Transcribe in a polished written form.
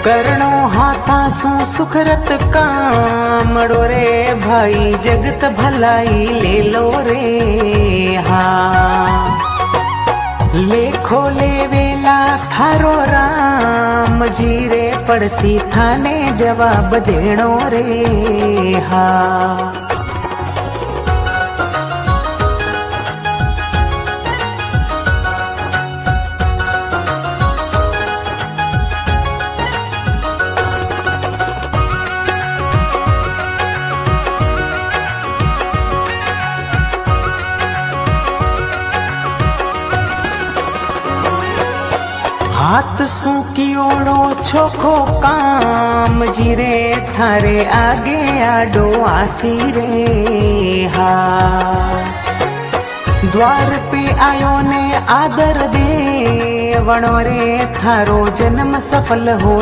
करणो हाथा सु सुखरत कामड़ो रे भाई जगत भलाई ले लो रे। हाँ लेखो ले वेला थारो राम जी रे पड़सी थाने जवाब देणो रे। हाँ हाथ सूकियोड़ो छोखो काम जी रे थारे आगे आडो आसी रे। हाँ द्वार पे आयो ने आदर दे वणो रे थारो जन्म सफल हो।